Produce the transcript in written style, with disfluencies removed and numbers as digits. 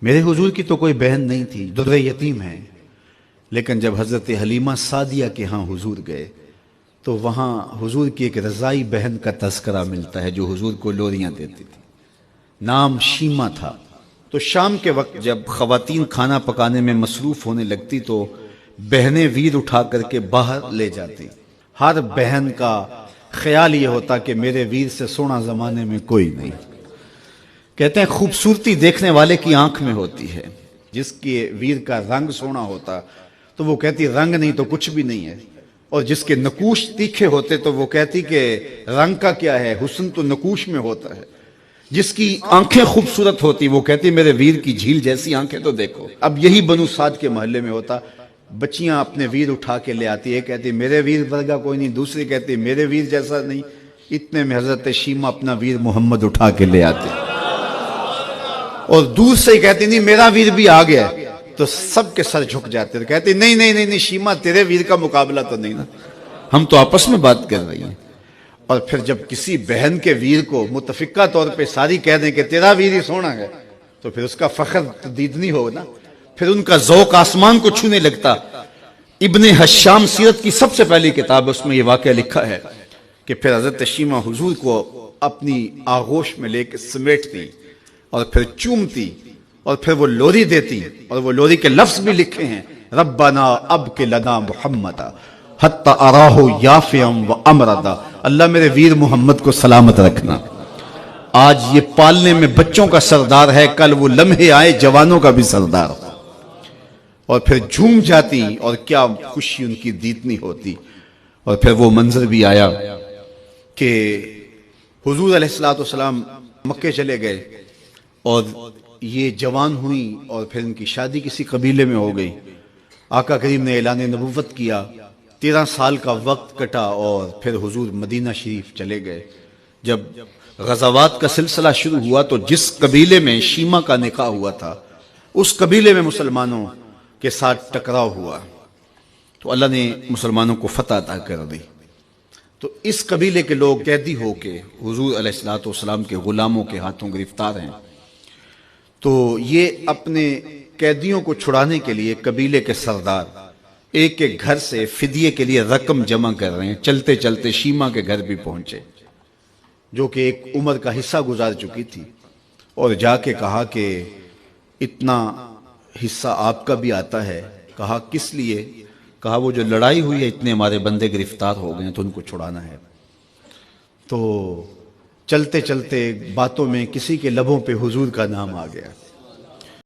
میرے حضور کی تو کوئی بہن نہیں تھی، در یتیم ہے، لیکن جب حضرت حلیمہ سعدیہ کے ہاں حضور گئے تو وہاں حضور کی ایک رضائی بہن کا تذکرہ ملتا ہے جو حضور کو لوریاں دیتی تھی، نام شیمہ تھا۔ تو شام کے وقت جب خواتین کھانا پکانے میں مصروف ہونے لگتی تو بہنیں ویر اٹھا کر کے باہر لے جاتی۔ ہر بہن کا خیال یہ ہوتا کہ میرے ویر سے سونا زمانے میں کوئی نہیں۔ کہتے ہیں خوبصورتی دیکھنے والے کی آنکھ میں ہوتی ہے، جس کے ویر کا رنگ سونا ہوتا تو وہ کہتی رنگ نہیں تو کچھ بھی نہیں ہے، اور جس کے نقوش تیکھے ہوتے تو وہ کہتی کہ رنگ کا کیا ہے، حسن تو نقوش میں ہوتا ہے۔ جس کی آنکھیں خوبصورت ہوتی وہ کہتی میرے ویر کی جھیل جیسی آنکھیں تو دیکھو۔ اب یہی بنو سعد کے محلے میں ہوتا، بچیاں اپنے ویر اٹھا کے لے آتی، ایک کہتی میرے ویر ورگا کوئی نہیں، دوسری کہتی میرے ویر جیسا نہیں۔ اتنے میں حضرت شیمہ اپنا ویر محمد اٹھا کے لے آتے، اور دور سے ہی کہتی نہیں میرا ویر بھی آ گیا، تو سب کے سر جھک جاتے تو کہتی نہیں نہیں نہیں نہیں شیمہ تیرے ویر کا مقابلہ تو نہیں نا، ہم تو آپس میں بات کر رہی ہیں۔ اور پھر جب کسی بہن کے ویر کو متفقہ طور پہ ساری کہہ دیں کہ تیرا ویر ہی سونا ہے تو پھر اس کا فخر تدیدنی ہو نا، پھر ان کا ذوق آسمان کو چھونے لگتا۔ ابن حشام سیرت کی سب سے پہلی کتاب، اس میں یہ واقعہ لکھا ہے کہ پھر حضرت شیمہ حضور کو اپنی آغوش میں لے کے سمیٹتی اور پھر چومتی اور پھر وہ لوری دیتی، اور وہ لوری کے لفظ بھی لکھے ہیں ربنا ابک لنا محمدا حتی اراہ یافعا و امردا، اللہ میرے ویر محمد کو سلامت رکھنا۔ آج یہ پالنے میں بچوں کا سردار ہے، کل وہ لمحے آئے جوانوں کا بھی سردار ہو۔ اور پھر جھوم جاتی اور کیا خوشی ان کی دیتنی ہوتی۔ اور پھر وہ منظر بھی آیا کہ حضور علیہ السلام مکے چلے گئے اور یہ جوان ہوئی اور پھر ان کی شادی کسی قبیلے میں ہو گئی۔ آقا کریم نے اعلان نبوت کیا، 13 سال کا وقت کٹا اور پھر حضور مدینہ شریف چلے گئے۔ جب غزوات کا سلسلہ شروع ہوا تو جس قبیلے میں شیمہ کا نکاح ہوا تھا اس قبیلے میں مسلمانوں کے ساتھ ٹکراؤ ہوا تو اللہ نے مسلمانوں کو فتح عطا کر دی۔ تو اس قبیلے کے لوگ قیدی ہو کے حضور علیہ السلام کے غلاموں کے ہاتھوں گرفتار ہیں۔ تو یہ اپنے قیدیوں کو چھڑانے کے لیے قبیلے کے سردار ایک ایک گھر سے فدیے کے لیے رقم جمع کر رہے ہیں۔ چلتے چلتے شیمہ کے گھر بھی پہنچے جو کہ ایک عمر کا حصہ گزار چکی تھی، اور جا کے کہا کہ اتنا حصہ آپ کا بھی آتا ہے۔ کہا کس لیے؟ کہا وہ جو لڑائی ہوئی ہے اتنے ہمارے بندے گرفتار ہو گئے ہیں تو ان کو چھڑانا ہے۔ تو چلتے چلتے باتوں میں کسی کے لبوں پہ حضور کا نام آ گیا۔